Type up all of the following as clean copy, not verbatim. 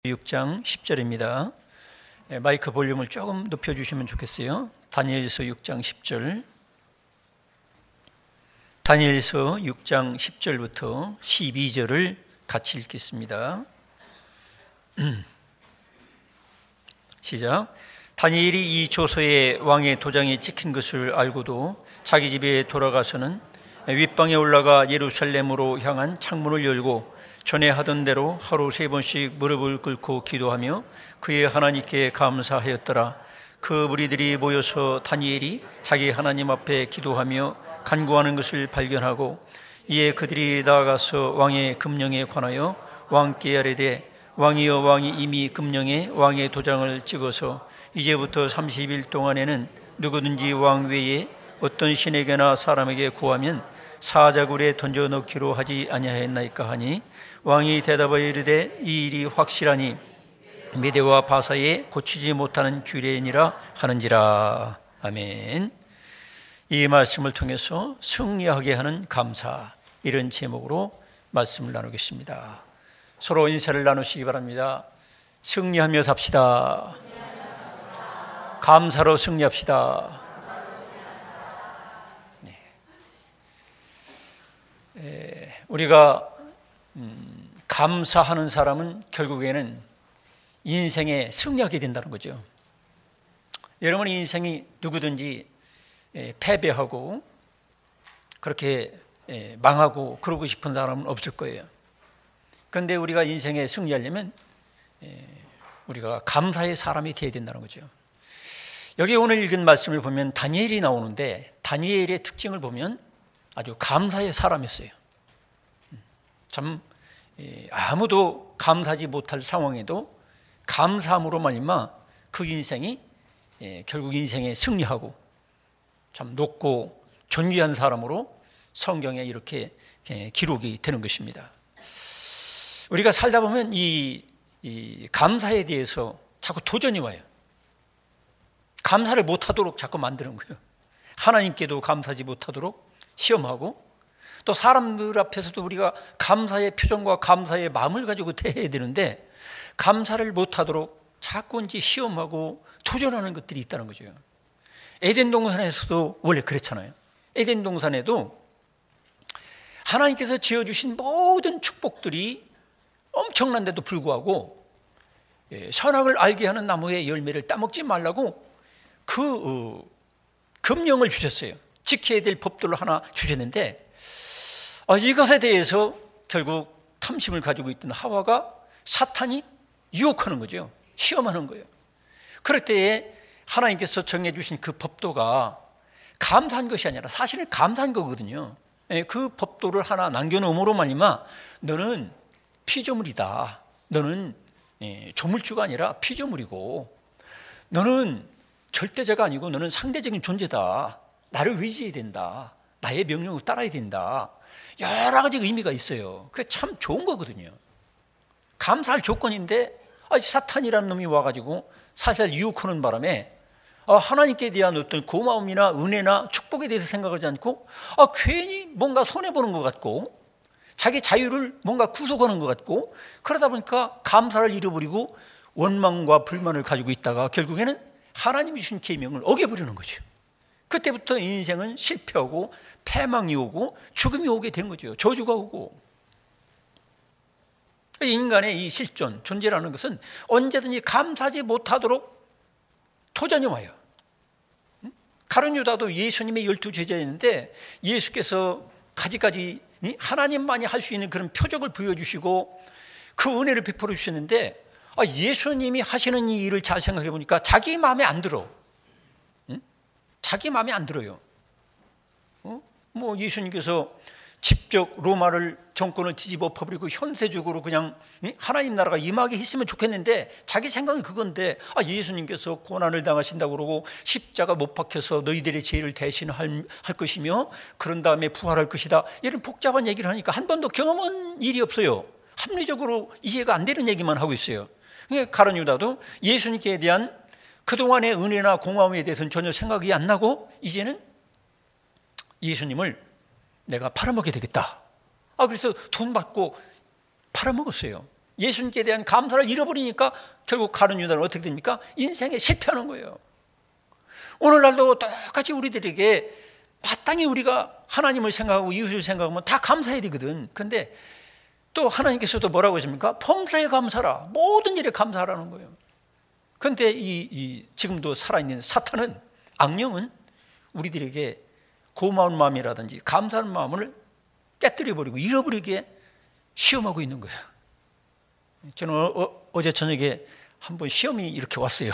6장 10절입니다. 마이크 볼륨을 조금 높여주시면 좋겠어요. 다니엘서 6장 10절. 다니엘서 6장 10절부터 12절을 같이 읽겠습니다. 시작. 다니엘이 이 조서에 왕의 도장이 찍힌 것을 알고도 자기 집에 돌아가서는 윗방에 올라가 예루살렘으로 향한 창문을 열고 전에 하던 대로 하루 3번씩 무릎을 꿇고 기도하며 그의 하나님께 감사하였더라. 그 무리들이 모여서 다니엘이 자기 하나님 앞에 기도하며 간구하는 것을 발견하고 이에 그들이 나아가서 왕의 금령에 관하여 왕께 아뢰되 왕이여, 왕이 이미 금령에 왕의 도장을 찍어서 이제부터 30일 동안에는 누구든지 왕 외에 어떤 신에게나 사람에게 구하면 사자굴에 던져 넣기로 하지 아니하였나이까 하니 왕이 대답하여 이르되 이 일이 확실하니 메대와 바사에 고치지 못하는 규례니라 하는지라. 아멘. 이 말씀을 통해서 승리하게 하는 감사, 이런 제목으로 말씀을 나누겠습니다. 서로 인사를 나누시기 바랍니다. 승리하며 삽시다. 감사로 승리합시다. 우리가 감사하는 사람은 결국에는 인생에 승리하게 된다는 거죠. 여러분, 인생이 누구든지 패배하고 그렇게 망하고 그러고 싶은 사람은 없을 거예요. 그런데 우리가 인생에 승리하려면 우리가 감사의 사람이 되어야 된다는 거죠. 여기 오늘 읽은 말씀을 보면 다니엘이 나오는데 다니엘의 특징을 보면 아주 감사의 사람이었어요. 참 아무도 감사하지 못할 상황에도 감사함으로 말미암아 그 인생이 결국 인생에 승리하고 참 높고 존귀한 사람으로 성경에 이렇게 기록이 되는 것입니다. 우리가 살다 보면 이 감사에 대해서 자꾸 도전이 와요. 감사를 못하도록 자꾸 만드는 거예요. 하나님께도 감사하지 못하도록 시험하고 또 사람들 앞에서도 우리가 감사의 표정과 감사의 마음을 가지고 대해야 되는데 감사를 못하도록 자꾸 이제 시험하고 도전하는 것들이 있다는 거죠. 에덴 동산에서도 원래 그랬잖아요. 에덴 동산에도 하나님께서 지어주신 모든 축복들이 엄청난데도 불구하고 선악을 알게 하는 나무의 열매를 따먹지 말라고 그 금령을 주셨어요. 지켜야 될 법들을 하나 주셨는데 이것에 대해서 결국 탐심을 가지고 있던 하와가 사탄이 유혹하는 거죠. 시험하는 거예요. 그럴 때에 하나님께서 정해주신 그 법도가 감사한 것이 아니라 사실은 감사한 거거든요. 그 법도를 하나 남겨놓음으로 말미암아 너는 피조물이다. 너는 조물주가 아니라 피조물이고 너는 절대자가 아니고 너는 상대적인 존재다. 나를 의지해야 된다. 나의 명령을 따라야 된다. 여러 가지 의미가 있어요. 그게 참 좋은 거거든요. 감사할 조건인데 사탄이라는 놈이 와가지고 살살 유혹하는 바람에 하나님께 대한 어떤 고마움이나 은혜나 축복에 대해서 생각하지 않고 괜히 뭔가 손해보는 것 같고 자기 자유를 뭔가 구속하는 것 같고 그러다 보니까 감사를 잃어버리고 원망과 불만을 가지고 있다가 결국에는 하나님이 주신 계명을 어겨버리는 거죠. 그때부터 인생은 실패하고 패망이 오고 죽음이 오게 된 거죠. 저주가 오고. 인간의 이 실존, 존재라는 것은 언제든지 감사하지 못하도록 도전이 와요. 가룟 유다도 예수님의 12제자였는데 예수께서 가지가지 하나님만이 할 수 있는 그런 표적을 보여주시고 그 은혜를 베풀어 주셨는데 예수님이 하시는 이 일을 잘 생각해 보니까 자기 마음에 안 들어. 자기 마음에 안 들어요. 예수님께서 직접 로마를 정권을 뒤집어 퍼버리고 현세적으로 그냥 하나님 나라가 임하게 했으면 좋겠는데 자기 생각은 그건데 예수님께서 고난을 당하신다고 그러고 십자가 못 박혀서 너희들의 죄를 대신할 것이며 그런 다음에 부활할 것이다. 이런 복잡한 얘기를 하니까 한 번도 경험한 일이 없어요. 합리적으로 이해가 안 되는 얘기만 하고 있어요. 가룟 유다도 예수님께 대한 그동안의 은혜나 고마움에 대해서는 전혀 생각이 안 나고 이제는 예수님을 내가 팔아먹게 되겠다. 그래서 돈 받고 팔아먹었어요. 예수님께 대한 감사를 잃어버리니까 결국 가룟 유다는 어떻게 됩니까? 인생에 실패하는 거예요. 오늘날도 똑같이 우리들에게 마땅히 우리가 하나님을 생각하고 이웃을 생각하면 다 감사해야 되거든. 근데 또 하나님께서도 뭐라고 하십니까? 범사에 감사라. 모든 일에 감사하라는 거예요. 근데 지금도 살아있는 사탄은, 악령은 우리들에게 고마운 마음이라든지 감사하는 마음을 깨뜨려버리고 잃어버리게 시험하고 있는 거예요. 저는 어제 저녁에 한번 시험이 이렇게 왔어요.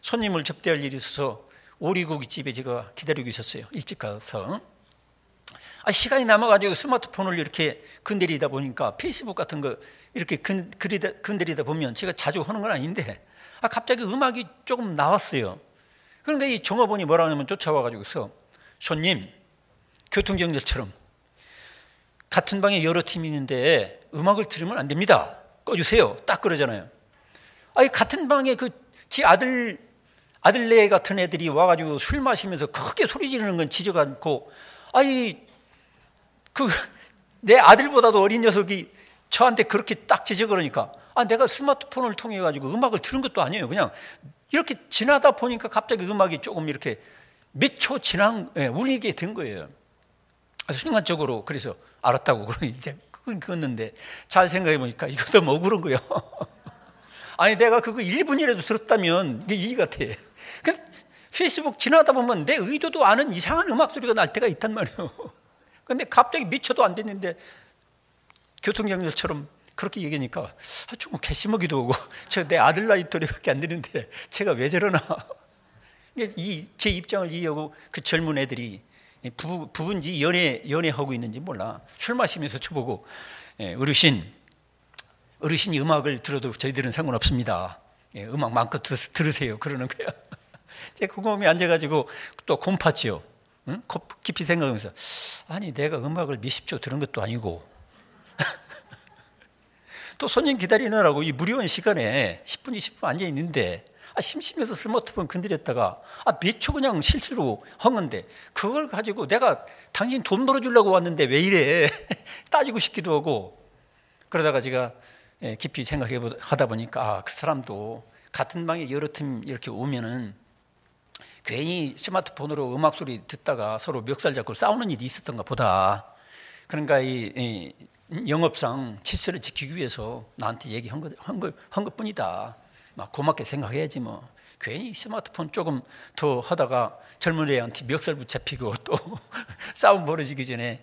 손님을 접대할 일이 있어서 오리고기집에 제가 기다리고 있었어요. 일찍 가서. 시간이 남아가지고 스마트폰을 이렇게 건드리다 보니까 페이스북 같은 거 이렇게 건드리다 보면, 제가 자주 하는 건 아닌데 갑자기 음악이 조금 나왔어요. 그러니까 이 종업원이 뭐라 하냐면 쫓아와가지고서, 손님, 교통경찰처럼 같은 방에 여러 팀이 있는데 음악을 들으면 안 됩니다. 꺼주세요. 딱 그러잖아요. 같은 방에 지 아들네 같은 애들이 와가지고 술 마시면서 크게 소리 지르는 건 지적 않고, 내 아들보다도 어린 녀석이 저한테 그렇게 딱 지적을 그러니까, 내가 스마트폰을 통해 가지고 음악을 들은 것도 아니에요. 그냥 이렇게 지나다 보니까 갑자기 음악이 조금 이렇게 몇 초 울리게 된 거예요. 순간적으로. 그래서 알았다고 이제 그랬는데, 잘 생각해 보니까 이것도 뭐 그런 거예요. 내가 그거 1분이라도 들었다면 이게 이해가 돼. 페이스북 지나다 보면 내 의도도 아는 이상한 음악 소리가 날 때가 있단 말이에요. 근데 갑자기 미쳐도 안 됐는데 교통경찰처럼 그렇게 얘기하니까 조금 괘씸하기도 하고, 내 아들 나이 또래밖에 안 되는데 제가 왜 저러나. 제 입장을 이해하고 그 젊은 애들이 부부인지 연애하고 있는지 몰라. 술 마시면서 저보고, 어르신이 음악을 들어도 저희들은 상관없습니다. 음악 마음껏 들으세요. 그러는 거야. 제가 궁금해 앉아가지고 또 곰팠지요. 응? 깊이 생각하면서, 내가 음악을 몇십 초 들은 것도 아니고 또 손님 기다리느라고 이 무료한 시간에 10분, 20분 앉아 있는데 심심해서 스마트폰 건드렸다가 몇 초 그냥 실수로 한 건데, 그걸 가지고 내가 당신 돈 벌어주려고 왔는데 왜 이래 따지고 싶기도 하고. 그러다가 제가 깊이 생각하다 보니까 그 사람도 같은 방에 여러 팀 이렇게 오면은 괜히 스마트폰으로 음악 소리 듣다가 서로 멱살 잡고 싸우는 일이 있었던가 보다. 그러니까 이 영업상 질서를 지키기 위해서 나한테 얘기한 것뿐이다. 고맙게 생각해야지 뭐. 괜히 스마트폰 조금 더 하다가 젊은 애한테 멱살 붙잡히고 또 싸움 벌어지기 전에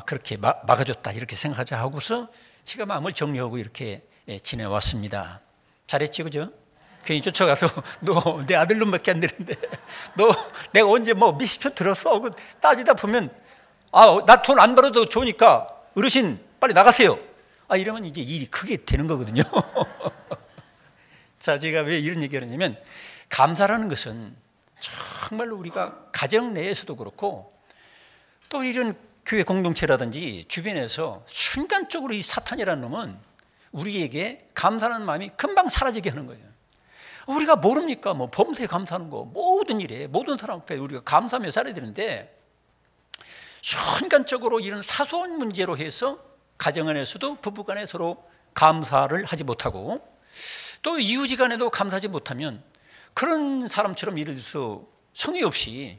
그렇게 막아줬다 이렇게 생각하자 하고서 제가 마음을 정리하고 이렇게 지내왔습니다. 잘했지, 그죠? 괜히 쫓아가서 너 내 아들 놈밖에 안 되는데 너 내가 언제 몇십 초 들었어? 따지다 보면 나 돈 안 벌어도 좋으니까 어르신 빨리 나가세요. 이러면 이제 일이 크게 되는 거거든요. 자, 제가 왜 이런 얘기를 하냐면, 감사라는 것은 정말로 우리가 가정 내에서도 그렇고 또 이런 교회 공동체라든지 주변에서 순간적으로 이 사탄이라는 놈은 우리에게 감사하는 마음이 금방 사라지게 하는 거예요. 우리가 모릅니까? 범사에 감사하는 거, 모든 일에, 모든 사람 앞에 우리가 감사하며 살아야 되는데, 순간적으로 이런 사소한 문제로 해서 가정 안에서도 부부간에 서로 감사를 하지 못하고, 또 이웃지간에도 감사하지 못하면 그런 사람처럼 예를 들어서 성의 없이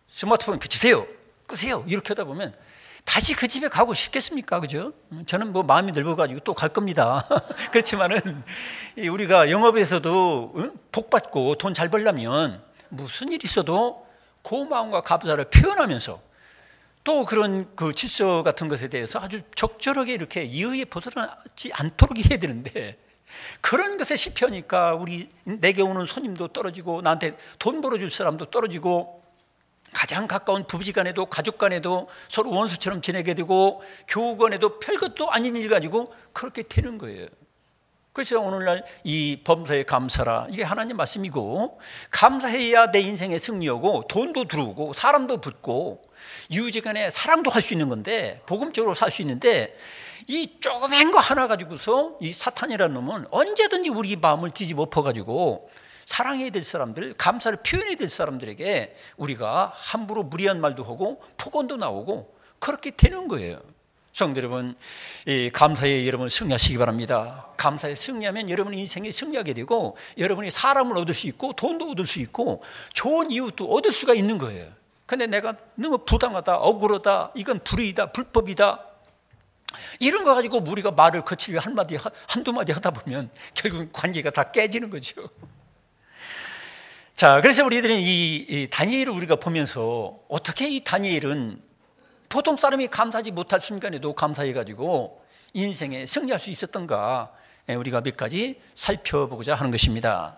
스마트폰 끄세요 이렇게 하다 보면 다시 그 집에 가고 싶겠습니까? 그죠? 저는 마음이 넓어가지고 또 갈 겁니다. 그렇지만은 우리가 영업에서도 복 받고 돈 잘 벌려면 무슨 일이 있어도 고마움과 감사를 표현하면서 또 그런 그 질서 같은 것에 대해서 아주 적절하게 이렇게 이의에 벗어나지 않도록 해야 되는데, 그런 것에 실패하니까 내게 오는 손님도 떨어지고 나한테 돈 벌어줄 사람도 떨어지고, 가장 가까운 부부지간에도 가족간에도 서로 원수처럼 지내게 되고, 교우간에도 별것도 아닌 일 가지고 그렇게 되는 거예요. 그래서 오늘날 이 범사에 감사라, 이게 하나님 말씀이고, 감사해야 내 인생에 승리하고 돈도 들어오고 사람도 붙고 이웃지간에 사랑도 할 수 있는 건데, 복음적으로 살 수 있는데, 이 조그만 거 하나 가지고서 이 사탄이라는 놈은 언제든지 우리 마음을 뒤집어 엎어가지고 사랑해야 될 사람들, 감사를 표현해야 될 사람들에게 우리가 함부로 무리한 말도 하고 폭언도 나오고 그렇게 되는 거예요. 성도 여러분, 이 감사에 여러분 승리하시기 바랍니다. 감사에 승리하면 여러분 인생에 승리하게 되고, 여러분이 사람을 얻을 수 있고 돈도 얻을 수 있고 좋은 이웃도 얻을 수가 있는 거예요. 근데 내가 너무 부당하다, 억울하다, 이건 불의이다, 불법이다, 이런 거 가지고 우리가 말을 거칠게 한두 마디 하다 보면 결국 관계가 다 깨지는 거죠. 자, 그래서 우리들은 이 다니엘을 우리가 보면서 어떻게 이 다니엘은 보통 사람이 감사하지 못할 순간에도 감사해가지고 인생에 승리할 수 있었던가, 우리가 몇 가지 살펴보고자 하는 것입니다.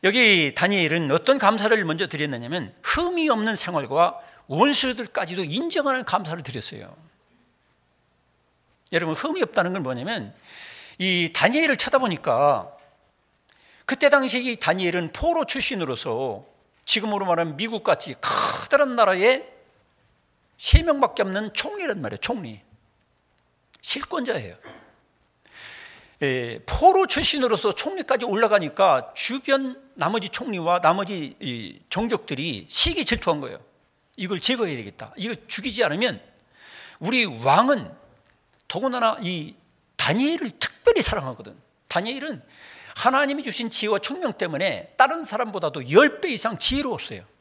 여기 다니엘은 어떤 감사를 먼저 드렸느냐면 흠이 없는 생활과 원수들까지도 인정하는 감사를 드렸어요. 여러분, 흠이 없다는 건 뭐냐면 이 다니엘을 쳐다보니까 그때 당시에 이 다니엘은 포로 출신으로서 지금으로 말하면 미국같이 커다란 나라에 3명밖에 없는 총리란 말이에요. 총리, 실권자예요. 포로 출신으로서 총리까지 올라가니까 주변 나머지 총리와 나머지 이 종족들이 시기 질투한 거예요. 이걸 제거해야 되겠다. 이거 죽이지 않으면 우리 왕은, 더군다나 이 다니엘을 특별히 사랑하거든. 다니엘은 하나님이 주신 지혜와 총명 때문에 다른 사람보다도 10배 이상 지혜로웠어요.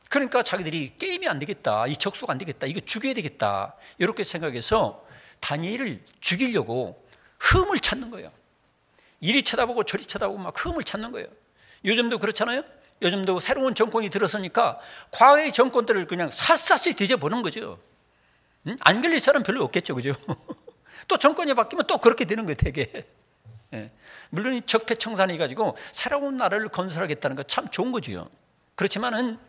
그러니까 자기들이 게임이 안 되겠다, 이 적수가 안 되겠다, 이거 죽여야 되겠다, 이렇게 생각해서 다니엘을 죽이려고 흠을 찾는 거예요. 이리 쳐다보고 저리 쳐다보고 막 흠을 찾는 거예요. 요즘도 그렇잖아요. 요즘도 새로운 정권이 들어서니까 과거의 정권들을 그냥 샅샅이 뒤져보는 거죠. 안 걸릴 사람 별로 없겠죠, 그죠? 또 정권이 바뀌면 또 그렇게 되는 거예요, 되게. 물론 적폐청산해 가지고 새로운 나라를 건설하겠다는 거 참 좋은 거죠. 그렇지만은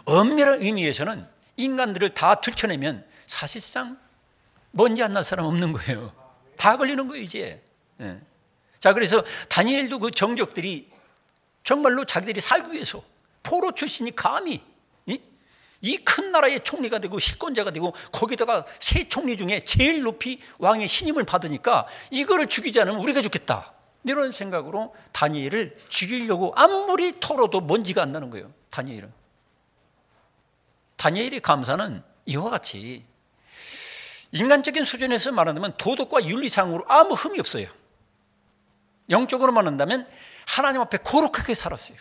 엄밀한 의미에서는 인간들을 다 들춰내면 사실상 먼지 안 날 사람 없는 거예요. 다 걸리는 거예요, 이제. 자, 그래서 다니엘도 그 정족들이 정말로 자기들이 살기 위해서 포로 출신이 감히 이 큰 나라의 총리가 되고 실권자가 되고 거기다가 세 총리 중에 제일 높이 왕의 신임을 받으니까 이거를 죽이지 않으면 우리가 죽겠다, 이런 생각으로 다니엘을 죽이려고 아무리 털어도 먼지가 안 나는 거예요. 다니엘의 감사는 이와 같이 인간적인 수준에서 말한다면 도덕과 윤리상으로 아무 흠이 없어요. 영적으로 말한다면 하나님 앞에 거룩하게 살았어요.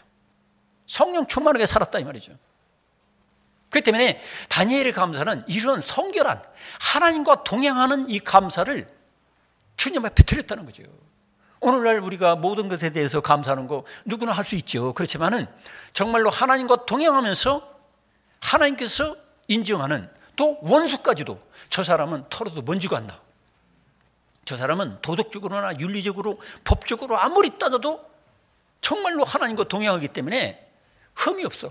성령 충만하게 살았다, 이 말이죠. 그렇기 때문에 다니엘의 감사는 이런 성결한 하나님과 동행하는 이 감사를 주님 앞에 드렸다는 거죠. 오늘날 우리가 모든 것에 대해서 감사하는 거 누구나 할 수 있죠. 그렇지만은 정말로 하나님과 동행하면서 하나님께서 인정하는, 또 원수까지도 저 사람은 털어도 먼지가 안 나, 저 사람은 도덕적으로나 윤리적으로 법적으로 아무리 따져도 정말로 하나님과 동행하기 때문에 흠이 없어.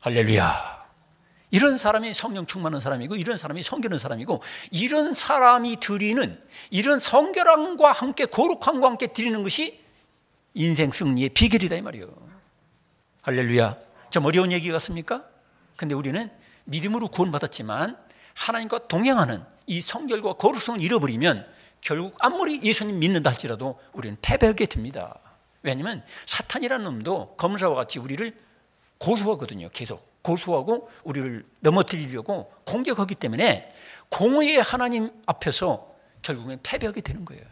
할렐루야. 이런 사람이 성령 충만한 사람이고, 이런 사람이 성결한 사람이고, 이런 사람이 드리는 이런 성결함과 함께 거룩함과 함께 드리는 것이 인생 승리의 비결이다, 이 말이에요. 할렐루야. 좀 어려운 얘기 같습니까? 근데 우리는 믿음으로 구원받았지만 하나님과 동행하는 이 성결과 거룩성을 잃어버리면 결국 아무리 예수님 믿는다 할지라도 우리는 패배하게 됩니다. 왜냐하면 사탄이라는 놈도 검사와 같이 우리를 고소하거든요. 계속 고소하고 우리를 넘어뜨리려고 공격하기 때문에 공의의 하나님 앞에서 결국엔 패배하게 되는 거예요.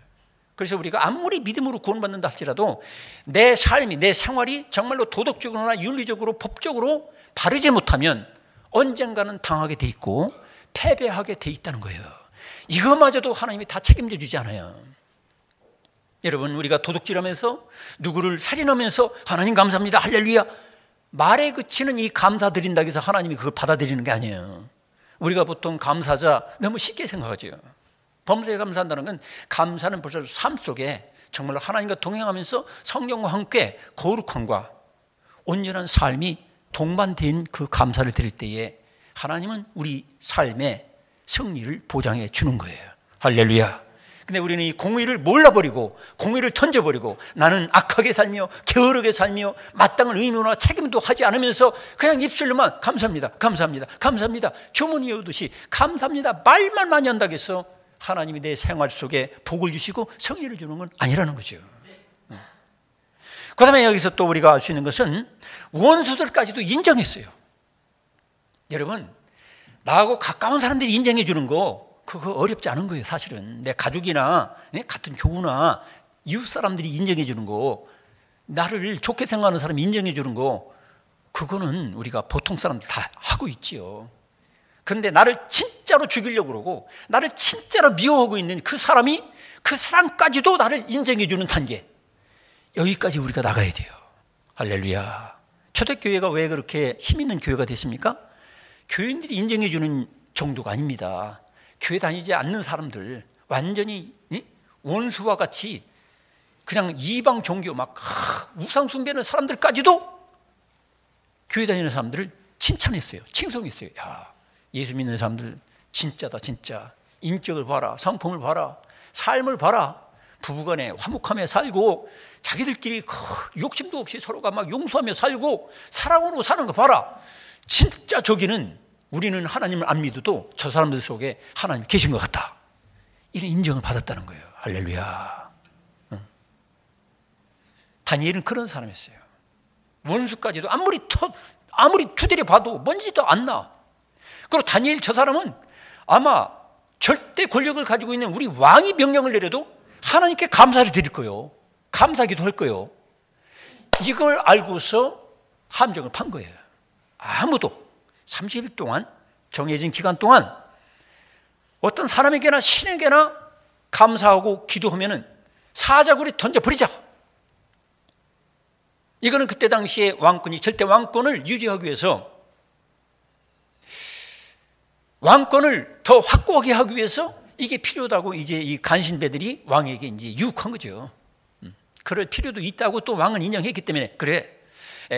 그래서 우리가 아무리 믿음으로 구원받는다 할지라도 내 삶이, 내 생활이 정말로 도덕적으로나 윤리적으로 법적으로 바르지 못하면 언젠가는 당하게 돼 있고 패배하게 돼 있다는 거예요. 이거마저도 하나님이 다 책임져 주지 않아요. 여러분, 우리가 도둑질하면서 누구를 살인하면서 하나님 감사합니다, 할렐루야, 말에 그치는 이 감사 드린다고 해서 하나님이 그걸 받아들이는 게 아니에요. 우리가 보통 감사자 너무 쉽게 생각하죠. 범사에 감사한다는 건, 감사는 벌써 삶 속에 정말로 하나님과 동행하면서 성령과 함께 거룩함과 온전한 삶이 동반된 그 감사를 드릴 때에 하나님은 우리 삶의 승리를 보장해 주는 거예요. 할렐루야. 근데 우리는 이 공의를 몰라버리고 공의를 던져버리고 나는 악하게 살며 게으르게 살며 마땅한 의무나 책임도 하지 않으면서 그냥 입술로만 감사합니다, 감사합니다, 감사합니다, 주문 외우듯이 감사합니다 말만 많이 한다고 해서 하나님이 내 생활 속에 복을 주시고 승리를 주는 건 아니라는 거죠. 그 다음에 여기서 또 우리가 알 수 있는 것은 원수들까지도 인정했어요. 여러분, 나하고 가까운 사람들이 인정해 주는 거 그거 어렵지 않은 거예요. 사실은 내 가족이나 같은 교우나 이웃 사람들이 인정해 주는 거, 나를 좋게 생각하는 사람이 인정해 주는 거, 그거는 우리가 보통 사람들 다 하고 있지요. 그런데 나를 진짜로 죽이려고 그러고 나를 진짜로 미워하고 있는 그 사람까지도 나를 인정해 주는 단계, 여기까지 우리가 나가야 돼요. 할렐루야. 초대교회가 왜 그렇게 힘 있는 교회가 됐습니까? 교인들이 인정해 주는 정도가 아닙니다. 교회 다니지 않는 사람들, 완전히 원수와 같이 그냥 이방 종교 막 우상 숭배하는 사람들까지도 교회 다니는 사람들을 칭찬했어요. 칭송했어요. 야, 예수 믿는 사람들 진짜다, 진짜. 인격을 봐라, 성품을 봐라, 삶을 봐라. 부부간에 화목하며 살고 자기들끼리 욕심도 없이 서로가 막 용서하며 살고 사랑으로 사는 거 봐라. 진짜 저기는, 우리는 하나님을 안 믿어도 저 사람들 속에 하나님이 계신 것 같다, 이런 인정을 받았다는 거예요. 할렐루야. 다니엘은 그런 사람이었어요. 원수까지도 아무리 투대려 봐도 먼지도 안 나. 그리고 다니엘 저 사람은 아마 절대 권력을 가지고 있는 우리 왕이 명령을 내려도 하나님께 감사를 드릴 거예요. 감사기도 할 거예요. 이걸 알고서 함정을 판 거예요. 아무도 30일 동안, 정해진 기간 동안 어떤 사람에게나 신에게나 감사하고 기도하면은 사자굴에 던져버리자. 이거는 그때 당시에 왕권이, 절대 왕권을 유지하기 위해서, 왕권을 더 확고하게 하기 위해서 이게 필요하다고 이제 이 간신배들이 왕에게 이제 유혹한 거죠. 그럴 필요도 있다고 또 왕은 인정했기 때문에, 그래,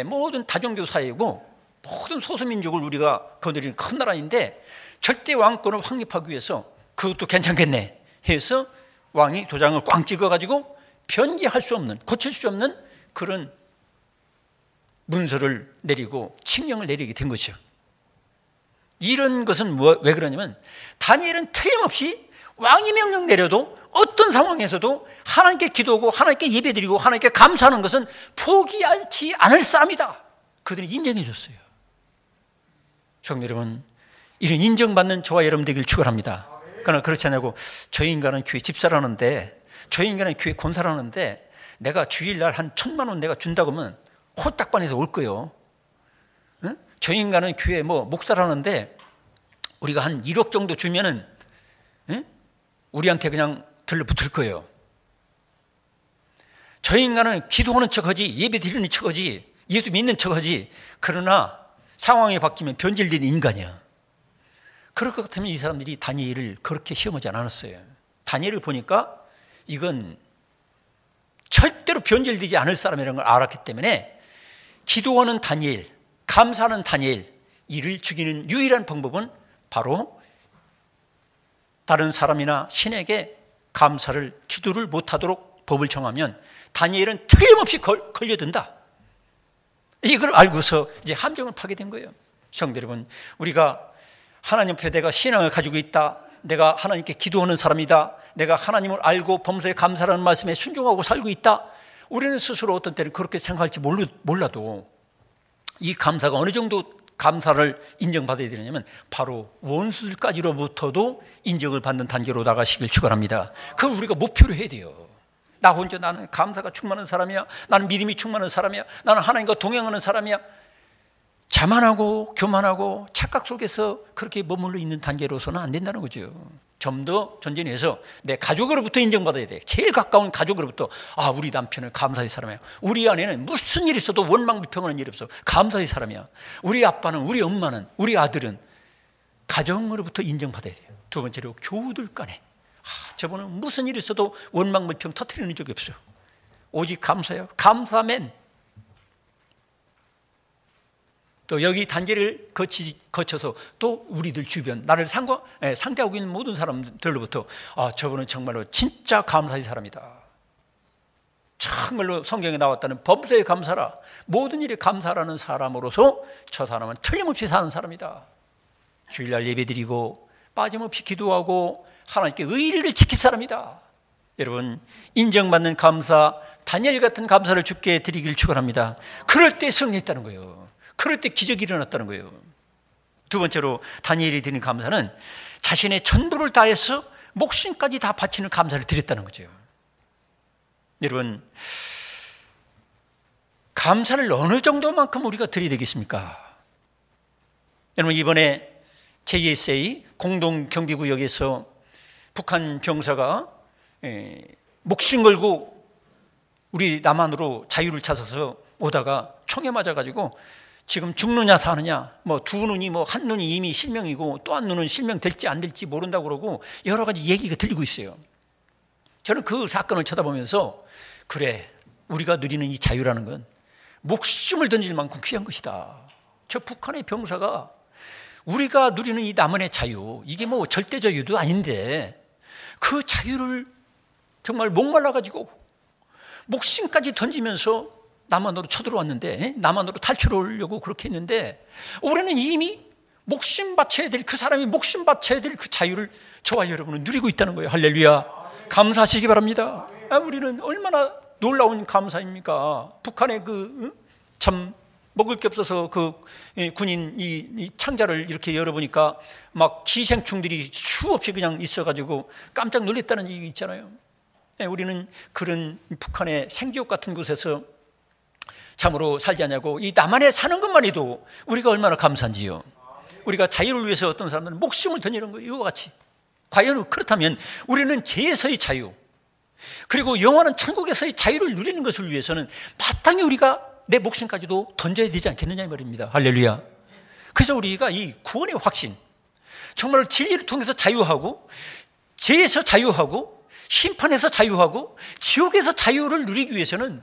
모든 다종교 사회고 모든 소수민족을 우리가 거느리는 큰 나라인데 절대 왕권을 확립하기 위해서 그것도 괜찮겠네 해서 왕이 도장을 꽝 찍어가지고 변기할 수 없는, 고칠 수 없는 그런 문서를 내리고 칙령을 내리게 된 거죠. 이런 것은 왜 그러냐면, 다니엘은 틀림없이 왕이 명령 내려도 어떤 상황에서도 하나님께 기도하고 하나님께 예배드리고 하나님께 감사하는 것은 포기하지 않을 사람이다, 그들이 인정해 줬어요. 성도 여러분, 이런 인정받는 저와 여러분 되길 축원합니다. 그러나 그렇지 않냐고, 저 인간은 교회 집사라는데, 저 인간은 교회 권사라는데 내가 주일날 한 1,000만 원 내가 준다고 하면 홀딱반에서 올 거예요. 응? 저 인간은 교회 목사라는데 우리가 한 1억 정도 주면은 우리한테 그냥 들러붙을 거예요. 저 인간은 기도하는 척하지, 예배 드리는 척하지, 예수 믿는 척하지, 그러나 상황이 바뀌면 변질되는 인간이야. 그럴 것 같으면 이 사람들이 다니엘을 그렇게 시험하지 않았어요. 다니엘을 보니까 이건 절대로 변질되지 않을 사람이라는 걸 알았기 때문에 기도하는 다니엘, 감사하는 다니엘, 이를 죽이는 유일한 방법은 바로 다른 사람이나 신에게 감사를, 기도를 못하도록 법을 정하면 다니엘은 틀림없이 걸려든다. 이걸 알고서 이제 함정을 파게 된 거예요. 성도 여러분, 우리가 하나님 앞에 내가 신앙을 가지고 있다, 내가 하나님께 기도하는 사람이다, 내가 하나님을 알고 범사에 감사라는 말씀에 순종하고 살고 있다, 우리는 스스로 어떤 때는 그렇게 생각할지 몰라도 이 감사가 어느 정도 감사를 인정받아야 되느냐면 바로 원수들까지로부터도 인정을 받는 단계로 나가시길 축원합니다. 그걸 우리가 목표로 해야 돼요. 나 혼자 나는 감사가 충만한 사람이야, 나는 믿음이 충만한 사람이야, 나는 하나님과 동행하는 사람이야, 자만하고 교만하고 착각 속에서 그렇게 머물러 있는 단계로서는 안 된다는 거죠. 좀 더 전진해서 내 가족으로부터 인정받아야 돼. 제일 가까운 가족으로부터, 아, 우리 남편은 감사의 사람이야, 우리 아내는 무슨 일이 있어도 원망불평하는 일이 없어, 감사의 사람이야, 우리 아빠는, 우리 엄마는, 우리 아들은, 가정으로부터 인정받아야 돼요. 두 번째로 교우들 간에, 저분은 무슨 일이 있어도 원망불평 터뜨리는 적이 없어요, 오직 감사해요, 감사맨. 또 여기 단계를 거쳐서 또 우리들 주변, 나를 상대하고 있는 모든 사람들로부터, 저분은 정말로 진짜 감사의 사람이다, 정말로 성경에 나왔다는 범사에 감사라, 모든 일에 감사라는 사람으로서 저 사람은 틀림없이 사는 사람이다. 주일날 예배드리고 빠짐없이 기도하고 하나님께 의리를 지킬 사람이다. 여러분, 인정받는 감사, 다니엘 같은 감사를 주께 드리길 축원합니다. 그럴 때 승리했다는 거예요. 그럴 때 기적이 일어났다는 거예요. 두 번째로 다니엘이 드린 감사는 자신의 전부를 다해서 목숨까지 다 바치는 감사를 드렸다는 거죠. 여러분, 감사를 어느 정도만큼 우리가 드려야 되겠습니까? 여러분, 이번에 JSA 공동경비구역에서 북한 병사가 목숨 걸고 우리 남한으로 자유를 찾아서 오다가 총에 맞아가지고 지금 죽느냐 사느냐, 뭐 두 눈이 한 눈이 이미 실명이고 또 한 눈은 실명될지 안 될지 모른다고 그러고 여러 가지 얘기가 들리고 있어요. 저는 그 사건을 쳐다보면서 그래, 우리가 누리는 이 자유라는 건 목숨을 던질 만큼 귀한 것이다. 저 북한의 병사가 우리가 누리는 이 남한의 자유, 이게 뭐 절대 자유도 아닌데 그 자유를 정말 목말라가지고 목숨까지 던지면서 남한으로 쳐들어왔는데, 남한으로 탈출하려고 그렇게 했는데 올해는 이미 목숨 바쳐야 될, 그 사람이 목숨 바쳐야 될 그 자유를 저와 여러분은 누리고 있다는 거예요. 할렐루야. 감사하시기 바랍니다. 우리는 얼마나 놀라운 감사입니까? 북한의 참 먹을 게 없어서 그 군인 이 창자를 이렇게 열어보니까 막 기생충들이 수없이 그냥 있어가지고 깜짝 놀랐다는 얘기 있잖아요. 우리는 그런 북한의 생지옥 같은 곳에서 참으로 살지 않냐고, 이 남한에 사는 것만 해도 우리가 얼마나 감사한지요. 우리가 자유를 위해서 어떤 사람들은 목숨을 던지는 거, 이와 같이. 과연 그렇다면 우리는 죄에서의 자유, 그리고 영원한 천국에서의 자유를 누리는 것을 위해서는 마땅히 우리가 내 목숨까지도 던져야 되지 않겠느냐 이 말입니다. 할렐루야. 그래서 우리가 이 구원의 확신, 정말 진리를 통해서 자유하고, 죄에서 자유하고, 심판에서 자유하고, 지옥에서 자유를 누리기 위해서는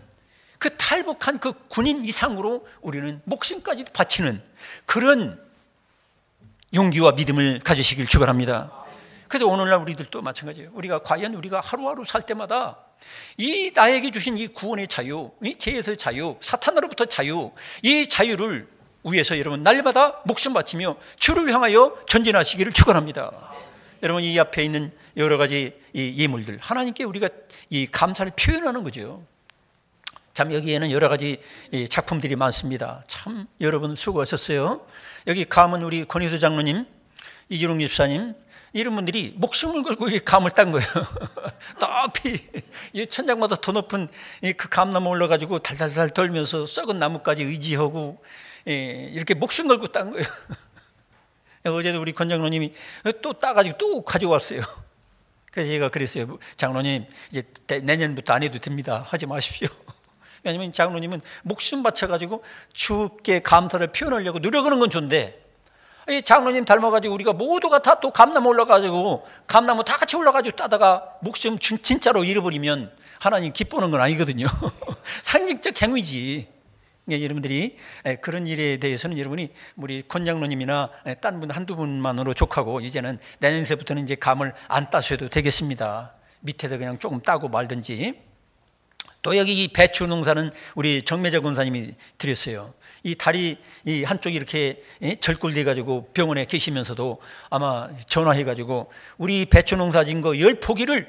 그 탈북한 그 군인 이상으로 우리는 목숨까지 바치는 그런 용기와 믿음을 가지시길 축원합니다. 그래서 오늘날 우리들도 마찬가지예요. 과연 우리가 하루하루 살 때마다 이 나에게 주신 이 구원의 자유, 이 죄에서의 자유, 사탄으로부터 자유, 이 자유를 위해서 여러분 날마다 목숨 바치며 주를 향하여 전진하시기를 축원합니다. 여러분, 이 앞에 있는 여러 가지 이 예물들, 하나님께 우리가 이 감사를 표현하는 거죠. 참 여기에는 여러 가지 작품들이 많습니다. 참 여러분 수고하셨어요. 여기 감은 우리 권희수 장로님, 이주롱 집사님, 이런 분들이 목숨을 걸고 이 감을 딴 거예요. 높이 이 천장마다 더 높은 그 감나무 올라가지고 달달달 떨면서 썩은 나무까지 의지하고 이렇게 목숨 걸고 딴 거예요. 어제도 우리 권 장로님이 또 따가지고 또 가지고 왔어요. 그래서 제가 그랬어요. 장로님, 이제 내년부터 안 해도 됩니다. 하지 마십시오. 왜냐하면 장로님은 목숨 바쳐가지고 주께 감사를 표현하려고 노력하는 건 좋은데, 이 장로님 닮아가지고 우리가 모두가 다 또 감나무 올라가지고 감나무 다 같이 올라가지고 따다가 목숨 진짜로 잃어버리면 하나님 기뻐하는 건 아니거든요. 상징적 행위지. 여러분들이 그런 일에 대해서는 여러분이 우리 권 장로님이나 딴 분 한두 분만으로 족하고, 이제는 내년서부터는 이제 감을 안 따셔도 되겠습니다. 밑에서 그냥 조금 따고 말든지. 또 여기 이 배추 농사는 우리 정매자 권사님이 드렸어요. 이 다리 이 한쪽이 이렇게 절골돼 가지고 병원에 계시면서도 아마 전화해 가지고 우리 배추 농사 진 거 10포기를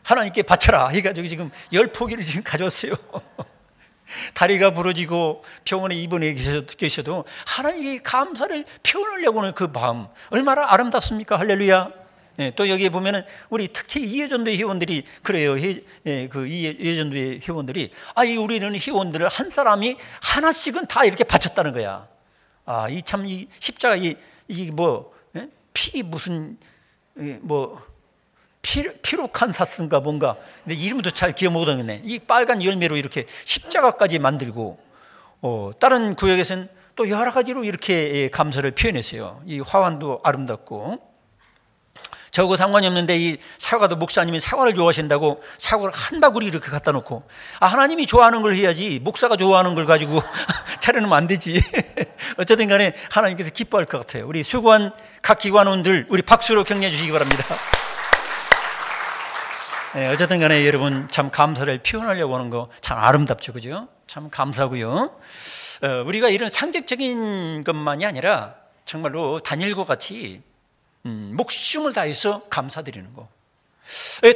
하나님께 바쳐라 해가지고 지금 10포기를 지금 가져왔어요. 다리가 부러지고 병원에 입원해 계셔도 하나님께 감사를 표현하려고 하는 그 마음 얼마나 아름답습니까? 할렐루야. 또 여기에 보면은 우리 특히 이해전도회 회원들이 그래요. 그 이해전도회 회원들이 우리는 회원들을 한 사람이 하나씩은 다 이렇게 바쳤다는 거야. 이 참 이 십자가 피로칸사스인가 뭔가, 근데 이름도 잘 기억 못 하겠네. 이 빨간 열매로 이렇게 십자가까지 만들고, 다른 구역에서는 또 여러 가지로 이렇게 감사를 표현했어요. 이 화환도 아름답고. 저거 상관이 없는데 이 사과도 목사님이 사과를 좋아하신다고 사과를 한 바구리 이렇게 갖다 놓고, 하나님이 좋아하는 걸 해야지 목사가 좋아하는 걸 가지고 차려놓으면 안 되지. 어쨌든 간에 하나님께서 기뻐할 것 같아요. 우리 수고한 각 기관원들 우리 박수로 격려해 주시기 바랍니다. 어쨌든 간에 여러분 참 감사를 표현하려고 하는 거 참 아름답죠, 그죠? 참 감사하고요. 우리가 이런 상징적인 것만이 아니라 정말로 다니엘과 같이 목숨을 다해서 감사드리는 거.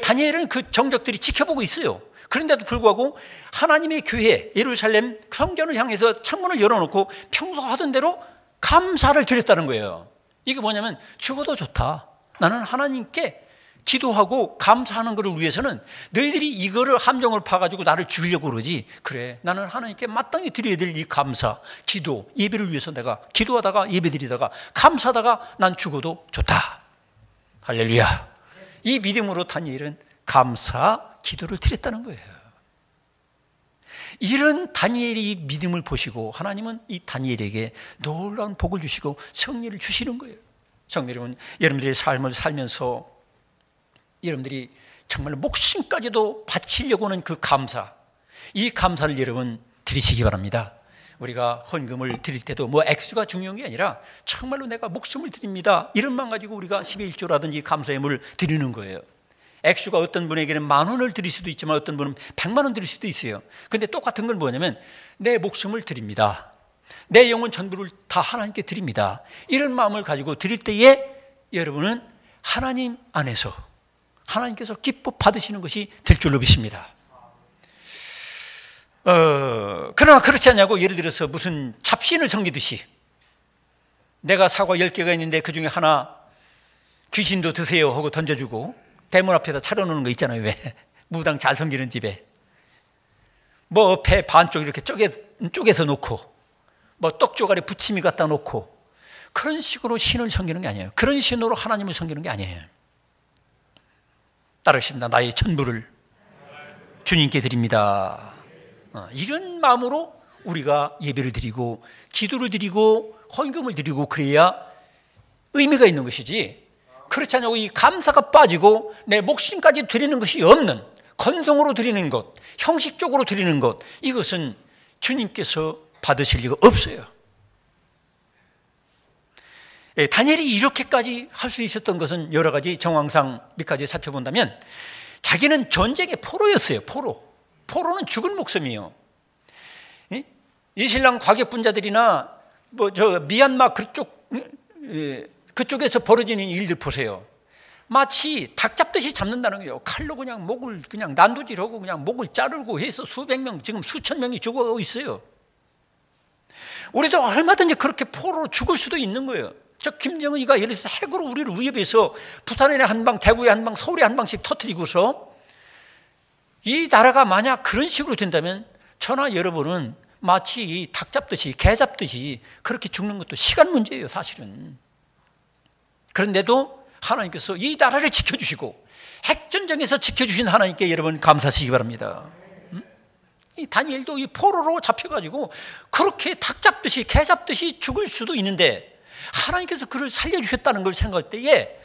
다니엘은 그 정적들이 지켜보고 있어요. 그런데도 불구하고 하나님의 교회 예루살렘 성전을 향해서 창문을 열어놓고 평소 하던 대로 감사를 드렸다는 거예요. 이게 뭐냐면 죽어도 좋다. 나는 하나님께 기도하고 감사하는 것을 위해서는 너희들이 이거를 함정을 파가지고 나를 죽이려고 그러지. 그래, 나는 하나님께 마땅히 드려야 될 이 감사, 기도, 예배를 위해서 내가 기도하다가 예배 드리다가 감사하다가 난 죽어도 좋다. 할렐루야. 이 믿음으로 다니엘은 감사 기도를 드렸다는 거예요. 이런 다니엘의 믿음을 보시고 하나님은 이 다니엘에게 놀라운 복을 주시고 승리를 주시는 거예요. 성도 여러분, 여러분들의 삶을 살면서 여러분들이 정말 목숨까지도 바치려고 하는 그 감사, 이 감사를 여러분 드리시기 바랍니다. 우리가 헌금을 드릴 때도 뭐 액수가 중요한 게 아니라 정말로 내가 목숨을 드립니다, 이런 마음 가지고 우리가 11조라든지 감사예물을 드리는 거예요. 액수가 어떤 분에게는 10,000원을 드릴 수도 있지만 어떤 분은 100만 원 드릴 수도 있어요. 근데 똑같은 건 뭐냐면 내 목숨을 드립니다, 내 영혼 전부를 다 하나님께 드립니다, 이런 마음을 가지고 드릴 때에 여러분은 하나님 안에서 하나님께서 기뻐 받으시는 것이 될 줄로 믿습니다. 그러나 그렇지 않냐고, 예를 들어서 무슨 잡신을 섬기듯이 내가 사과 10개가 있는데 그 중에 하나 귀신도 드세요 하고 던져주고 대문 앞에다 차려놓는 거 있잖아요. 왜? 무당 잘 섬기는 집에 뭐 배 반쪽 이렇게 쪼개서 놓고 뭐 떡조각에 부침이 갖다 놓고 그런 식으로 신을 섬기는 게 아니에요. 그런 신으로 하나님을 섬기는 게 아니에요. 따르십니다. 나의 전부를 주님께 드립니다. 이런 마음으로 우리가 예배를 드리고 기도를 드리고 헌금을 드리고 그래야 의미가 있는 것이지, 그렇지 않냐고 이 감사가 빠지고 내 목숨까지 드리는 것이 없는, 건성으로 드리는 것, 형식적으로 드리는 것, 이것은 주님께서 받으실 리가 없어요. 다니엘이 이렇게까지 할 수 있었던 것은 여러 가지 정황상 몇 가지 살펴본다면, 자기는 전쟁의 포로였어요. 포로는 죽은 목숨이에요. 이슬람 과격분자들이나 뭐 저 미얀마 그쪽에서 벌어지는 일들 보세요. 마치 닭 잡듯이 잡는다는 거예요. 칼로 그냥 목을 그냥 난도질하고 그냥 목을 자르고 해서 수백 명, 지금 수천 명이 죽어 있어요. 우리도 얼마든지 그렇게 포로로 죽을 수도 있는 거예요. 저 김정은이가 예를 들어서 핵으로 우리를 위협해서 부산에 한 방, 대구에 한 방, 서울에 한 방씩 터뜨리고서 이 나라가 만약 그런 식으로 된다면 저나 여러분은 마치 닭 잡듯이 개 잡듯이 그렇게 죽는 것도 시간 문제예요, 사실은. 그런데도 하나님께서 이 나라를 지켜주시고 핵전쟁에서 지켜주신 하나님께 여러분 감사하시기 바랍니다. 이 다니엘도 이 포로로 잡혀가지고 그렇게 닭 잡듯이 개 잡듯이 죽을 수도 있는데 하나님께서 그를 살려주셨다는 걸 생각할 때에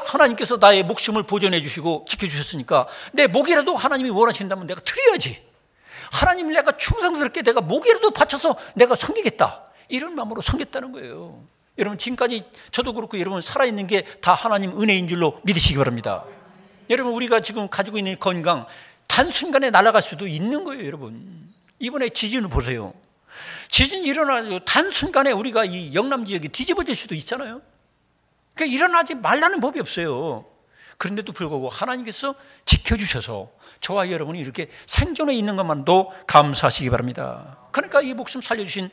하나님께서 나의 목숨을 보존해 주시고 지켜주셨으니까 내 목이라도 하나님이 원하신다면 내가 드려야지, 하나님을 내가 충성스럽게 내가 목이라도 바쳐서 내가 섬기겠다, 이런 마음으로 섬겼다는 거예요. 여러분 지금까지 저도 그렇고 여러분 살아있는 게 다 하나님 은혜인 줄로 믿으시기 바랍니다. 여러분 우리가 지금 가지고 있는 건강 단순간에 날아갈 수도 있는 거예요. 여러분 이번에 지진을 보세요. 지진이 일어나서 단순간에 우리가 이 영남 지역이 뒤집어질 수도 있잖아요. 그러니까 일어나지 말라는 법이 없어요. 그런데도 불구하고 하나님께서 지켜주셔서 저와 여러분이 이렇게 생존해 있는 것만도 감사하시기 바랍니다. 그러니까 이 목숨 살려주신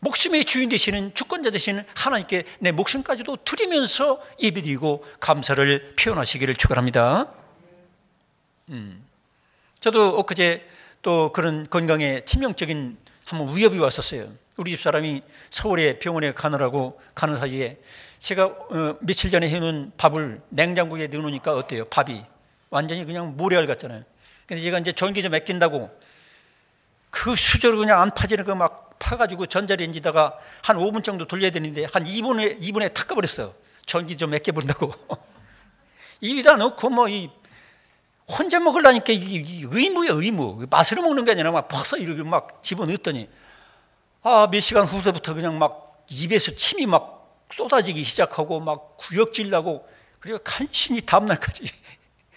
목숨의 주인 되시는 주권자 되시는 하나님께 내 목숨까지도 드리면서 예배드리고 감사를 표현하시기를 축원합니다. 저도 엊그제 또 그런 건강에 치명적인 한번 위협이 왔었어요. 우리 집 사람이 서울에 병원에 가느라고 가는 사이에 제가 며칠 전에 해놓은 밥을 냉장고에 넣어놓으니까 어때요? 밥이 완전히 그냥 모래알 같잖아요. 근데 제가 이제 전기 좀 아낀다고 그 수저로 그냥 안 파지는 거 막 파가지고 전자레인지다가 한 5분 정도 돌려야 되는데 한 2분에 탁 가버렸어요. 전기 좀 아껴버린다고. 입에다 넣고 뭐 혼자 먹으려니까 이게 의무예요, 의무. 맛으로 먹는 게 아니라 막 퍼서 이렇게 막 집어넣었더니 몇 시간 후서부터 그냥 막 입에서 침이 막 쏟아지기 시작하고 막 구역질 나고, 그리고 간신히 다음날까지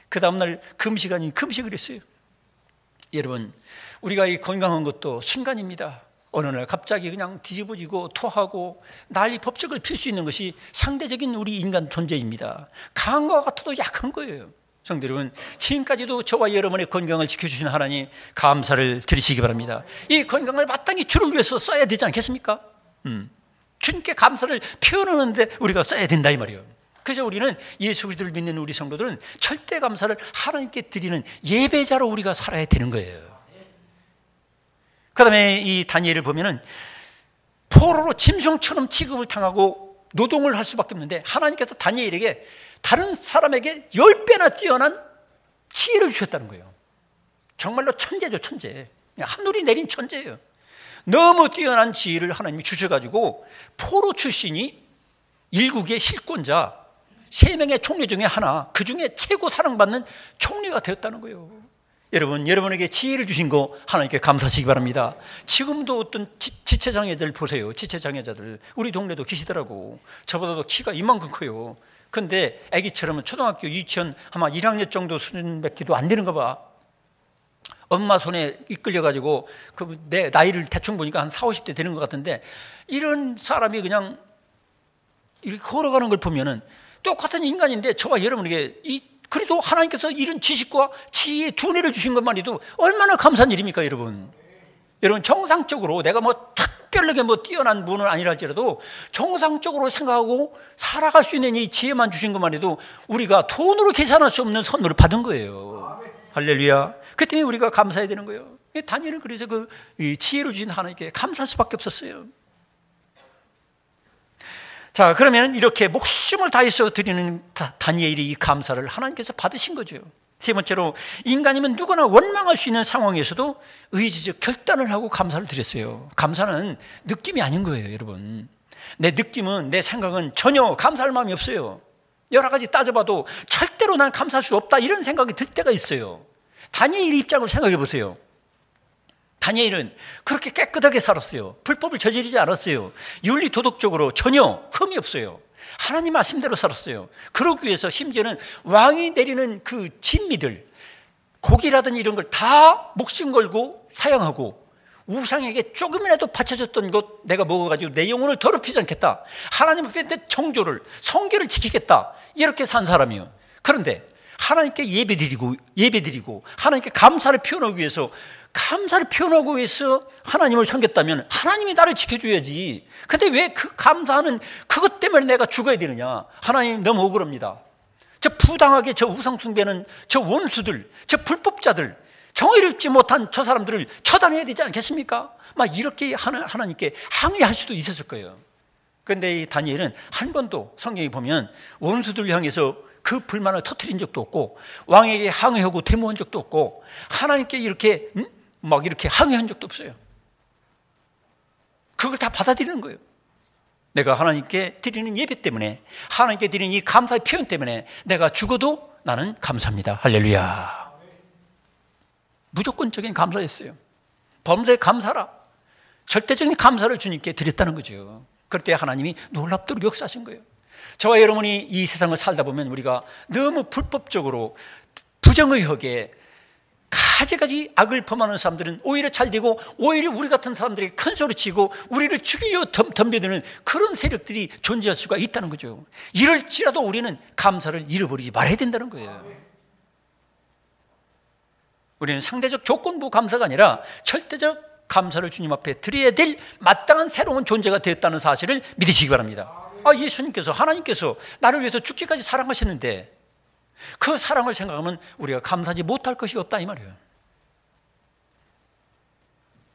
그 다음날 금식 아닌 금식을 했어요. 여러분 우리가 이 건강한 것도 순간입니다. 어느 날 갑자기 그냥 뒤집어지고 토하고 난리 법석을 필 수 있는 것이 상대적인 우리 인간 존재입니다. 강한 것 같아도 약한 거예요. 성도 여러분 지금까지도 저와 여러분의 건강을 지켜주신 하나님 감사를 드리시기 바랍니다. 이 건강을 마땅히 주를 위해서 써야 되지 않겠습니까? 주님께 감사를 표현하는데 우리가 써야 된다 이 말이에요. 그래서 우리는 예수 그리스도를 믿는 우리 성도들은 절대 감사를 하나님께 드리는 예배자로 우리가 살아야 되는 거예요. 그 다음에 이 다니엘을 보면은 포로로 짐승처럼 취급을 당하고 노동을 할 수밖에 없는데 하나님께서 다니엘에게 다른 사람에게 10배나 뛰어난 지혜를 주셨다는 거예요. 정말로 천재죠, 천재. 하늘이 내린 천재예요. 너무 뛰어난 지혜를 하나님이 주셔가지고 포로 출신이 일국의 실권자 3명의 총리 중에 하나, 그 중에 최고 사랑받는 총리가 되었다는 거예요. 여러분, 여러분에게 지혜를 주신 거 하나님께 감사하시기 바랍니다. 지금도 어떤 지체장애자들 보세요. 지체장애자들 우리 동네도 계시더라고. 저보다도 키가 이만큼 커요. 근데 아기처럼 초등학교 유치원 아마 1학년 정도 수준밖에도 안 되는가 봐. 엄마 손에 이끌려가지고 내 나이를 대충 보니까 한 40, 50대 되는 것 같은데 이런 사람이 그냥 이렇게 걸어가는 걸 보면은 똑같은 인간인데 저와 여러분에게 그래도 하나님께서 이런 지식과 지혜의 두뇌를 주신 것만 해도 얼마나 감사한 일입니까, 여러분? 여러분, 정상적으로 내가 뭐 특별하게 뭐 뛰어난 분은 아니랄지라도 정상적으로 생각하고 살아갈 수 있는 이 지혜만 주신 것만 해도 우리가 돈으로 계산할 수 없는 선물을 받은 거예요. 할렐루야. 그 때문에 우리가 감사해야 되는 거예요. 다니엘은 그래서 그 지혜를 주신 하나님께 감사할 수밖에 없었어요. 자, 그러면 이렇게 목숨을 다해서 드리는 다니엘이 이 감사를 하나님께서 받으신 거죠. 세 번째로, 인간이면 누구나 원망할 수 있는 상황에서도 의지적 결단을 하고 감사를 드렸어요. 감사는 느낌이 아닌 거예요, 여러분. 내 느낌은, 내 생각은 전혀 감사할 마음이 없어요. 여러 가지 따져봐도 절대로 난 감사할 수 없다 이런 생각이 들 때가 있어요. 다니엘 입장을 생각해 보세요. 다니엘은 그렇게 깨끗하게 살았어요. 불법을 저지르지 않았어요. 윤리 도덕적으로 전혀 흠이 없어요. 하나님 말씀대로 살았어요. 그러기 위해서 심지어는 왕이 내리는 그 진미들, 고기라든지 이런 걸 다 목숨 걸고 사용하고, 우상에게 조금이라도 바쳐졌던 것 내가 먹어가지고 내 영혼을 더럽히지 않겠다, 하나님 앞에 내 정조를, 성결을 지키겠다, 이렇게 산 사람이에요. 그런데 하나님께 예배드리고 하나님께 감사를 표현하기 위해서 하나님을 섬겼다면 하나님이 나를 지켜줘야지. 근데 왜 그 감사하는 그것 때문에 내가 죽어야 되느냐? 하나님 너무 억울합니다. 저 부당하게 저 우상숭배는 저 원수들, 저 불법자들, 정의를 입지 못한 저 사람들을 처단해야 되지 않겠습니까? 막 이렇게 하나님께 항의할 수도 있었을 거예요. 그런데 이 다니엘은 한 번도 성경에 보면 원수들 향해서 그 불만을 터뜨린 적도 없고, 왕에게 항의하고 데모한 적도 없고, 하나님께 이렇게 항의한 적도 없어요. 그걸 다 받아들이는 거예요. 내가 하나님께 드리는 예배 때문에, 하나님께 드리는 이 감사의 표현 때문에 내가 죽어도 나는 감사합니다. 할렐루야. 무조건적인 감사였어요. 범사에 감사라. 절대적인 감사를 주님께 드렸다는 거죠. 그럴 때 하나님이 놀랍도록 역사하신 거예요. 저와 여러분이 이 세상을 살다 보면 우리가 너무 불법적으로 부정의하게 가지가지 악을 범하는 사람들은 오히려 잘 되고, 오히려 우리 같은 사람들에게 큰 소리치고 우리를 죽이려 덤벼드는 그런 세력들이 존재할 수가 있다는 거죠. 이럴지라도 우리는 감사를 잃어버리지 말아야 된다는 거예요. 우리는 상대적 조건부 감사가 아니라 절대적 감사를 주님 앞에 드려야 될 마땅한 새로운 존재가 되었다는 사실을 믿으시기 바랍니다. 예수님께서, 하나님께서 나를 위해서 죽기까지 사랑하셨는데 그 사랑을 생각하면 우리가 감사하지 못할 것이 없다 이 말이에요.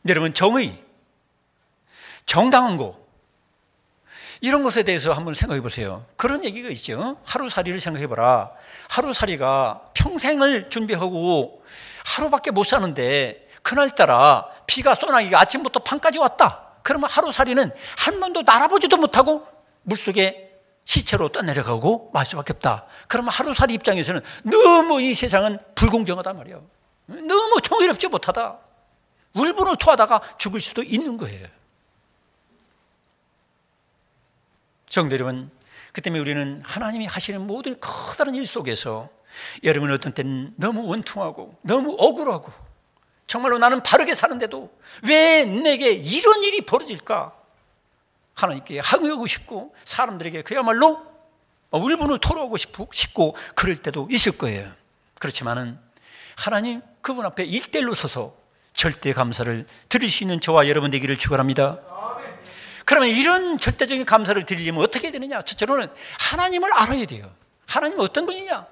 여러분, 정의, 정당한 거, 이런 것에 대해서 한번 생각해 보세요. 그런 얘기가 있죠. 하루살이를 생각해 보라. 하루살이가 평생을 준비하고 하루밖에 못 사는데 그날따라 비가 소나기가 아침부터 밤까지 왔다. 그러면 하루살이는 한 번도 날아보지도 못하고 물속에 시체로 떠내려가고 말 수밖에 없다. 그러면 하루살이 입장에서는 너무 이 세상은 불공정하단 말이에요. 너무 정의롭지 못하다. 울분을 토하다가 죽을 수도 있는 거예요. 성도 여러분, 그 때문에 우리는 하나님이 하시는 모든 커다란 일 속에서 여러분 어떤 때는 너무 원통하고 너무 억울하고 정말로 나는 바르게 사는데도 왜 내게 이런 일이 벌어질까? 하나님께 항의하고 싶고 사람들에게 그야말로 울분을 토로하고 싶고 그럴 때도 있을 거예요. 그렇지만은 하나님 그분 앞에 1대1로 서서 절대 감사를 드릴 수 있는 저와 여러분 되기를 축원합니다. 그러면 이런 절대적인 감사를 드리려면 어떻게 해야 되느냐? 첫째로는 하나님을 알아야 돼요. 하나님은 어떤 분이냐?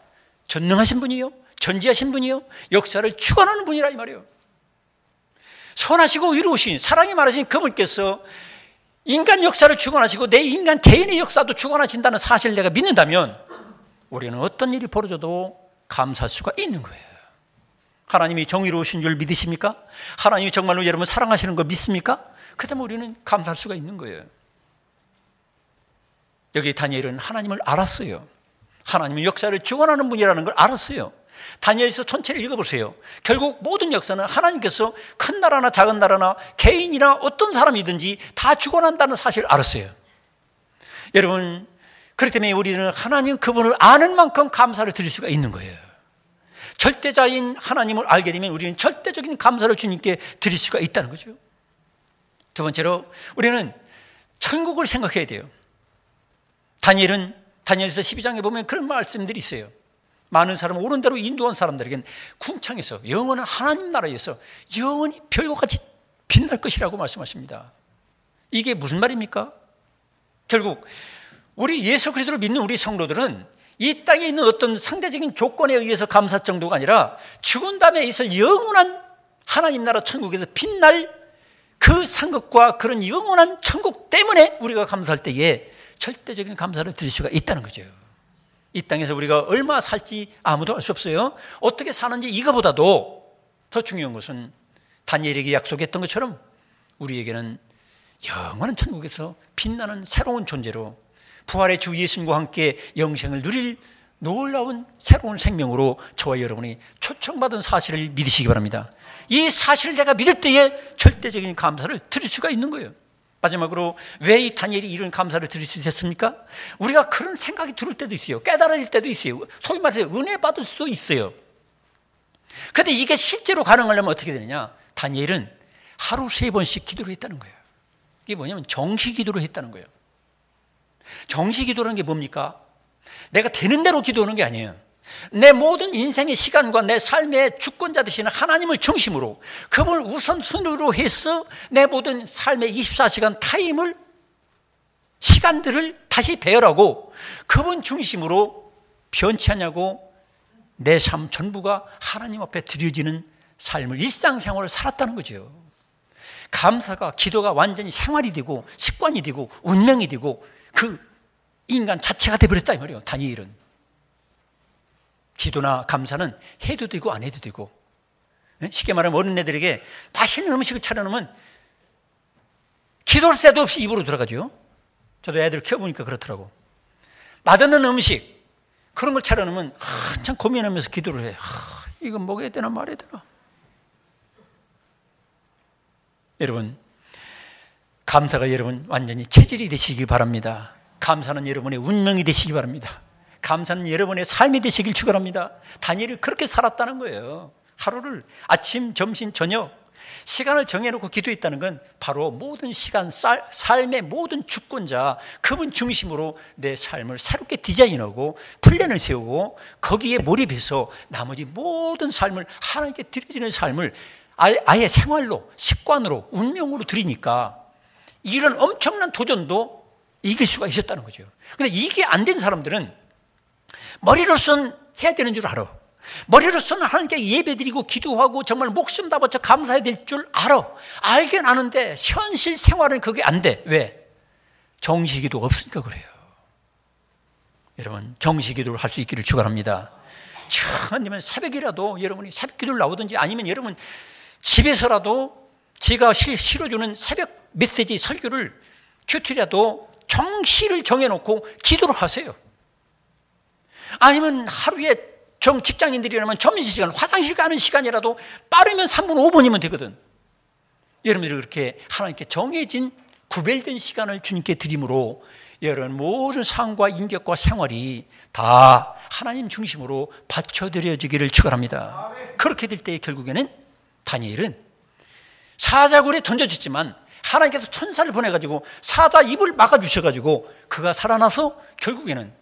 전능하신 분이요, 전지하신 분이요, 역사를 주관하는 분이라 이 말이에요. 선하시고 의로우신 사랑이 많으신 그분께서 인간 역사를 주관하시고 내 인간 개인의 역사도 주관하신다는 사실을 내가 믿는다면 우리는 어떤 일이 벌어져도 감사할 수가 있는 거예요. 하나님이 정의로우신 줄 믿으십니까? 하나님이 정말로 여러분 사랑하시는 거 믿습니까? 그다음에 우리는 감사할 수가 있는 거예요. 여기 다니엘은 하나님을 알았어요. 하나님은 역사를 주관하는 분이라는 걸 알았어요. 다니엘서 전체를 읽어보세요. 결국 모든 역사는 하나님께서 큰 나라나 작은 나라나 개인이나 어떤 사람이든지 다 주관한다는 사실을 알았어요. 여러분, 그렇기 때문에 우리는 하나님 그분을 아는 만큼 감사를 드릴 수가 있는 거예요. 절대자인 하나님을 알게 되면 우리는 절대적인 감사를 주님께 드릴 수가 있다는 거죠. 두 번째로 우리는 천국을 생각해야 돼요. 다니엘은 다니엘서 12장에 보면 그런 말씀들이 있어요. 많은 사람을 옳은 대로 인도한 사람들에게는 궁창에서 영원한 하나님 나라에서 영원히 별과 같이 빛날 것이라고 말씀하십니다. 이게 무슨 말입니까? 결국 우리 예수 그리스도를 믿는 우리 성도들은 이 땅에 있는 어떤 상대적인 조건에 의해서 감사할 정도가 아니라 죽은 다음에 있을 영원한 하나님 나라 천국에서 빛날 그 상급과 그런 영원한 천국 때문에 우리가 감사할 때에 절대적인 감사를 드릴 수가 있다는 거죠. 이 땅에서 우리가 얼마 살지 아무도 알 수 없어요. 어떻게 사는지 이거보다도 더 중요한 것은 다니엘에게 약속했던 것처럼 우리에게는 영원한 천국에서 빛나는 새로운 존재로 부활의 주 예수님과 함께 영생을 누릴 놀라운 새로운 생명으로 저와 여러분이 초청받은 사실을 믿으시기 바랍니다. 이 사실을 내가 믿을 때에 절대적인 감사를 드릴 수가 있는 거예요. 마지막으로 왜 이 다니엘이 이런 감사를 드릴 수 있었습니까? 우리가 그런 생각이 들을 때도 있어요. 깨달아질 때도 있어요. 소위 말해서 은혜 받을 수도 있어요. 그런데 이게 실제로 가능하려면 어떻게 되느냐? 다니엘은 하루 3번씩 기도를 했다는 거예요. 이게 뭐냐면 정시 기도를 했다는 거예요. 정시 기도라는 게 뭡니까? 내가 되는 대로 기도하는 게 아니에요. 내 모든 인생의 시간과 내 삶의 주권자 되시는 하나님을 중심으로 그분을 우선순위로 해서 내 모든 삶의 24시간 타임을 시간들을 다시 배열하고 그분 중심으로 변치 않냐고 내 삶 전부가 하나님 앞에 드려지는 삶을 일상생활을 살았다는 거죠. 감사가 기도가 완전히 생활이 되고 습관이 되고 운명이 되고 그 인간 자체가 되어버렸다 이 말이에요. 다니엘은 기도나 감사는 해도 되고 안 해도 되고, 쉽게 말하면 어린애들에게 맛있는 음식을 차려놓으면 기도할 새도 없이 입으로 들어가죠. 저도 애들 키워보니까 그렇더라고. 맛없는 음식 그런 걸 차려놓으면 한참 고민하면서 기도를 해. 이건 먹어야 되나 말아야 되나. 여러분, 감사가 여러분 완전히 체질이 되시기 바랍니다. 감사는 여러분의 운명이 되시기 바랍니다. 감사는 여러분의 삶이 되시길 축원합니다. 다니엘이 그렇게 살았다는 거예요. 하루를 아침, 점심, 저녁 시간을 정해놓고 기도했다는 건 바로 모든 시간, 삶의 모든 주권자 그분 중심으로 내 삶을 새롭게 디자인하고 플랜을 세우고 거기에 몰입해서 나머지 모든 삶을 하나님께 드려지는 삶을 아예 생활로, 습관으로, 운명으로 드리니까 이런 엄청난 도전도 이길 수가 있었다는 거죠. 근데 이게 안 된 사람들은 머리로서는 해야 되는 줄 알아. 머리로서는 하나님께 예배드리고 기도하고 정말 목숨 다 바쳐 감사해야 될 줄 알아. 알긴 아는데 현실 생활은 그게 안 돼. 왜? 정시기도가 없으니까 그래요. 여러분, 정시기도를 할 수 있기를 축원합니다. 아니면 새벽이라도 여러분이 새벽기도를 나오든지 아니면 여러분 집에서라도 제가 실어주는 새벽 메시지 설교를 큐티라도 정시를 정해놓고 기도를 하세요. 아니면 하루에 직장인들이라면 점심시간, 화장실 가는 시간이라도 빠르면 3분, 5분이면 되거든. 여러분들이 그렇게 하나님께 정해진 구별된 시간을 주님께 드림으로 여러분 모든 삶과 인격과 생활이 다 하나님 중심으로 받쳐드려지기를 축원합니다. 그렇게 될 때 결국에는 다니엘은 사자굴에 던져졌지만 하나님께서 천사를 보내가지고 사자 입을 막아주셔가지고 그가 살아나서 결국에는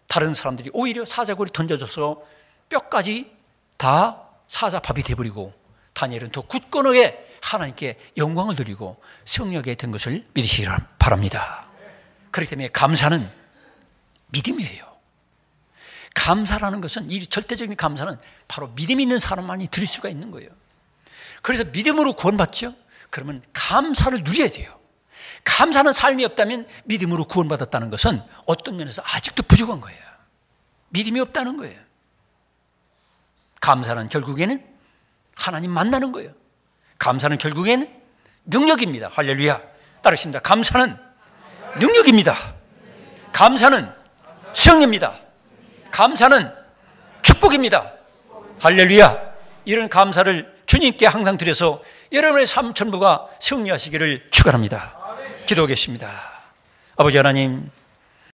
다른 사람들이 오히려 사자굴에 던져져서 뼈까지 다 사자밥이 돼버리고 다니엘은 더 굳건하게 하나님께 영광을 드리고 승리하게 된 것을 믿으시기 바랍니다. 그렇기 때문에 감사는 믿음이에요. 감사라는 것은, 이 절대적인 감사는 바로 믿음 있는 사람만이 드릴 수가 있는 거예요. 그래서 믿음으로 구원받죠? 그러면 감사를 누려야 돼요. 감사하는 삶이 없다면 믿음으로 구원받았다는 것은 어떤 면에서 아직도 부족한 거예요. 믿음이 없다는 거예요. 감사는 결국에는 하나님 만나는 거예요. 감사는 결국에는 능력입니다. 할렐루야. 따르십니다. 감사는 능력입니다. 감사는 승리입니다. 감사는 축복입니다. 할렐루야. 이런 감사를 주님께 항상 드려서 여러분의 삶 전부가 승리하시기를 축원합니다. 기도하겠습니다. 아버지 하나님,